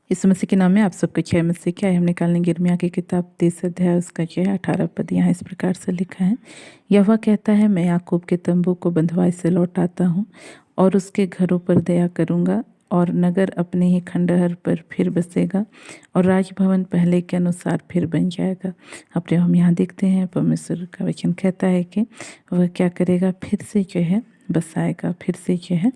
यीशु मसीह के नाम में आप सबको जय मसीह। क्या है, हम निकालेंगे यिर्मयाह की किताब 30 अध्याय उसका जो है 18 पद। यहाँ इस प्रकार से लिखा है, यहोवा कहता है, मैं याकूब के तंबू को बंधुआई से लौटाता हूँ और उसके घरों पर दया करूँगा, और नगर अपने ही खंडहर पर फिर बसेगा और राजभवन पहले के अनुसार फिर बन जाएगा। अपने हम यहाँ देखते हैं परमेश्वर का वचन कहता है कि वह क्या करेगा, फिर से जो है बसाएगा, फिर से जो है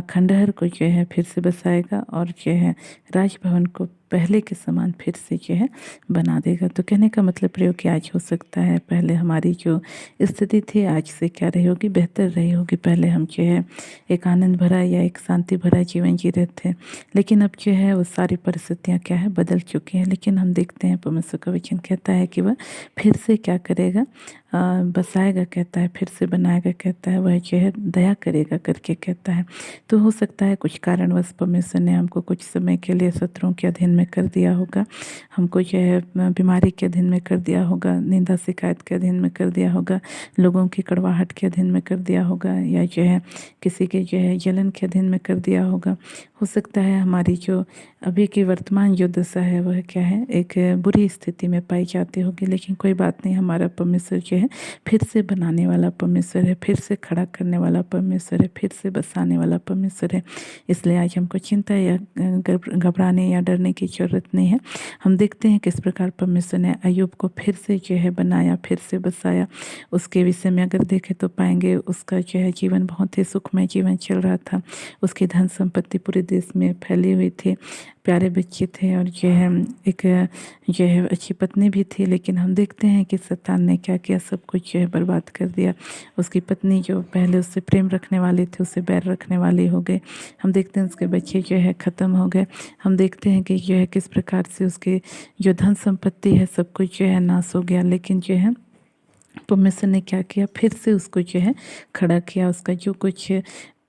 खंडहर को जो है फिर से बसाएगा और जो है राजभवन को पहले के समान फिर से जो है बना देगा। तो कहने का मतलब प्रयोग कि आज हो सकता है पहले हमारी जो स्थिति थी आज से क्या रही होगी, बेहतर रही होगी। पहले हम जो है एक आनंद भरा या एक शांति भरा जीवन जी रहे थे, लेकिन अब जो है वो सारी परिस्थितियाँ क्या है बदल चुकी हैं। लेकिन हम देखते हैं परमेश्वर का वचन कहता है कि वह फिर से क्या करेगा, बसाएगा कहता है, फिर से बनाएगा कहता है, वह जो है दया करेगा करके कहता है। तो हो सकता है कुछ कारणवश परमेश्वर ने हमको कुछ समय के लिए शत्रुओं के अधीन में कर दिया होगा, हमको जो है बीमारी के अधीन में कर दिया होगा, निंदा शिकायत के अधीन में कर दिया होगा, लोगों की कड़वाहट के अधीन में कर दिया होगा, या जो है किसी के जो है जलन के अधीन में कर दिया होगा। हो सकता है हमारी जो अभी की वर्तमान जो दशा है वह क्या है, एक बुरी स्थिति में पाई जाती होगी। लेकिन कोई बात नहीं, हमारा परमेश्वर जो है फिर से बनाने वाला परमेश्वर है, फिर से खड़ा करने वाला परमेश्वर है, फिर से बसाने वाला परमेश्वर है। इसलिए आज हमको चिंता या घबराने या डरने की ज़रूरत नहीं है। हम देखते हैं किस प्रकार परमेश्वर ने अय्यूब को फिर से जो है बनाया, फिर से बसाया। उसके विषय में अगर देखें तो पाएंगे उसका जो है जीवन बहुत ही सुखमय जीवन चल रहा था। उसकी धन संपत्ति पूरे देश में फैली हुई थी, प्यारे बच्चे थे और जो है एक जो है अच्छी पत्नी भी थी। लेकिन हम देखते हैं कि शैतान ने क्या किया, सब कुछ जो है बर्बाद कर दिया। उसकी पत्नी जो पहले उससे प्रेम रखने वाली थी उससे बैर रखने वाली हो गए। हम देखते हैं उसके बच्चे जो है ख़त्म हो गए। हम देखते हैं कि जो है किस प्रकार से उसके जो धन संपत्ति है सब कुछ जो है नाश हो गया। लेकिन जो है परमेश्वर ने क्या किया, फिर से उसको जो है खड़ा किया, उसका जो कुछ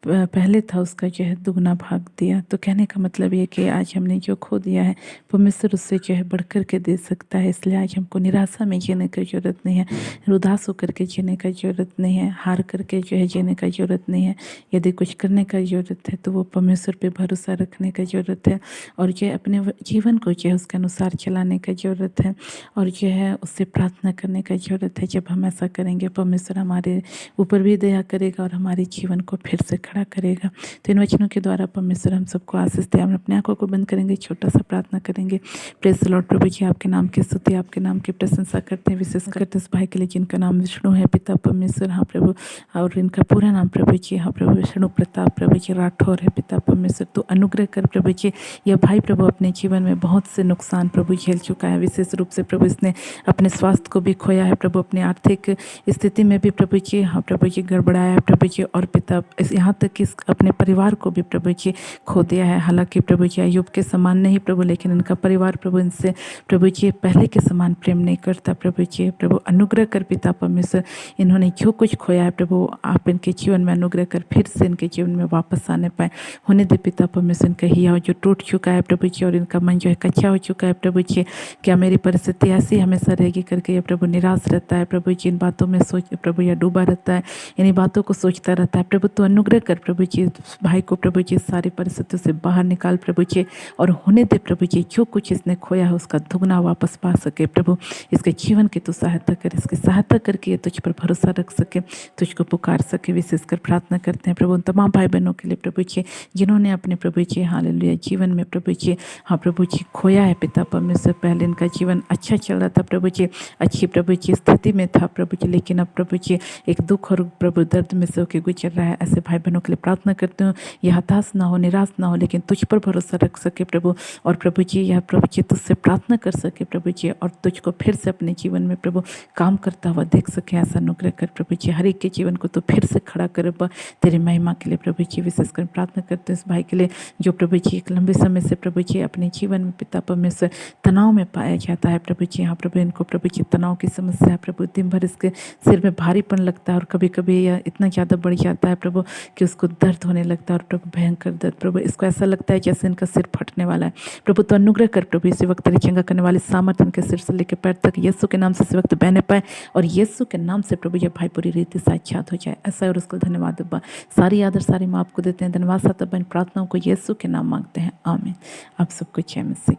पहले था उसका जो है दुगना भाग दिया। तो कहने का मतलब ये कि आज हमने जो खो दिया है परमेश्वर उससे जो है बढ़ कर के दे सकता है। इसलिए आज हमको निराशा में जीने की ज़रूरत नहीं है, उदास होकर के जीने का ज़रूरत नहीं है, हार करके जो है जीने का ज़रूरत नहीं है। यदि कुछ करने का ज़रूरत है तो वो परमेश्वर पे भरोसा रखने का ज़रूरत है, और जो है अपने जीवन को जो है उसके अनुसार चलाने का ज़रूरत है, और जो है उससे प्रार्थना करने का ज़रूरत है। जब हम ऐसा करेंगे परमेश्वर हमारे ऊपर भी दया करेगा और हमारे जीवन को फिर से खड़ा करेगा। तो इन वचनों के द्वारा परमेश्वर हम सबको आशीष दे। हम अपने आंखों को बंद करेंगे, छोटा सा प्रार्थना करेंगे। Praise the lord. प्रभु जी आपके नाम की स्तुति, आपके नाम की प्रशंसा करते हैं, विशेष करते इस भाई के लिए जिनका नाम विष्णु है, पिता परमेश्वर हाँ प्रभु, और इनका पूरा नाम प्रभु जी हाँ प्रभु विष्णु प्रताप प्रभु जी राठौर है। पिता परमेश्वर तो अनुग्रह कर प्रभु जी, यह भाई प्रभु अपने जीवन में बहुत से नुकसान प्रभु झेल चुका है। विशेष रूप से प्रभु इसने अपने स्वास्थ्य को भी खोया है प्रभु, अपने आर्थिक स्थिति में भी प्रभु जी हाँ प्रभु जी गड़बड़ाया है प्रभु जी, और पिता यहाँ तक कि अपने परिवार को भी प्रभु जी खो दिया है। हालांकि प्रभु जी अय्यूब के समान नहीं प्रभु, लेकिन इनका परिवार प्रभु इनसे प्रभु जी पहले के समान प्रेम नहीं करता प्रभु जी। प्रभु अनुग्रह कर पिता परमेश्वर, इन्होंने जो कुछ खोया है प्रभु आप इनके जीवन में अनुग्रह कर फिर से इनके जीवन में वापस आने पाए होने दे पिता परमेश्वर। इनका हिया जो टूट चुका है प्रभु जी, और इनका मन जो है कच्चा हो चुका है प्रभु जी, क्या मेरी परिस्थिति ऐसी हमेशा रहेगी करके ये प्रभु निराश रहता है प्रभु जी, इन बातों में सोच प्रभु या डूबा रहता है, इन्हीं बातों को सोचता रहता है प्रभु। तो अनुग्रह कर प्रभु जी भाई को प्रभु जी सारी परिस्थितियों से बाहर निकाल प्रभु जी, और होने दे प्रभु जी जो कुछ इसने खोया है उसका दुगना वापस पा सके प्रभु। इसके जीवन की तो सहायता कर, इसकी सहायता करके ये तुझ पर भरोसा रख सके, तुझको पुकार सके। विशेषकर प्रार्थना करते हैं प्रभु उन तमाम भाई बहनों के लिए प्रभु जी जिन्होंने अपने प्रभु जी हालेलुया जीवन में प्रभु जी हाँ प्रभु जी खोया है पिता परमेश्वर। पहले इनका जीवन अच्छा चल रहा था प्रभु जी, अच्छी प्रभु जी स्थिति में था प्रभु जी, लेकिन अब प्रभु जी एक दुख और प्रभु दर्द में से होकर गुजर रहा है। ऐसे भाई बहनों के लिए प्रार्थना करते हूँ, यह हताश ना हो, निराश ना हो, लेकिन तुझ पर भरोसा रख सके प्रभु, और प्रभु जी यह प्रभु जी तुझसे प्रार्थना कर सके प्रभु जी, और तुझको फिर से अपने जीवन में प्रभु काम करता हुआ देख सके। ऐसा अनुग्रह कर प्रभु जी, हर एक के जीवन को तो फिर से खड़ा कर तेरी महिमा के लिए प्रभु जी। विशेषकर प्रार्थना करते हैं इस भाई के लिए जो प्रभु जी एक लंबे समय से प्रभु जी अपने जीवन में पिता परमेश्वर तनाव में पाया जाता है प्रभु जी हाँ प्रभु, इनको प्रभु जी तनाव की समस्या है प्रभु, दिन भर इसके सिर में भारीपन लगता है, और कभी कभी यह इतना ज़्यादा बढ़ जाता है प्रभु कि इसको दर्द होने लगता है और प्रभु भयंकर दर्द, प्रभु इसको ऐसा लगता है जैसे इनका सिर फटने वाला है। प्रभु तो अनुग्रह कर प्रभु, इसी वक्त तेरी चंगा करने वाली सामर्थ इनके सिर से लेकर पैर तक यीशु के नाम से इसी वक्त बहने पाए, और यीशु के नाम से प्रभु ये भाई पूरी रीति साक्षात हो जाए। ऐसा है और उसको धन्यवाद अब्बा, सारी आदर सारी माँ आपको देते हैं। धन्यवाद साथ प्रार्थनाओं को यीशु के नाम मांगते हैं, आमीन। आप सबको जय मसीह।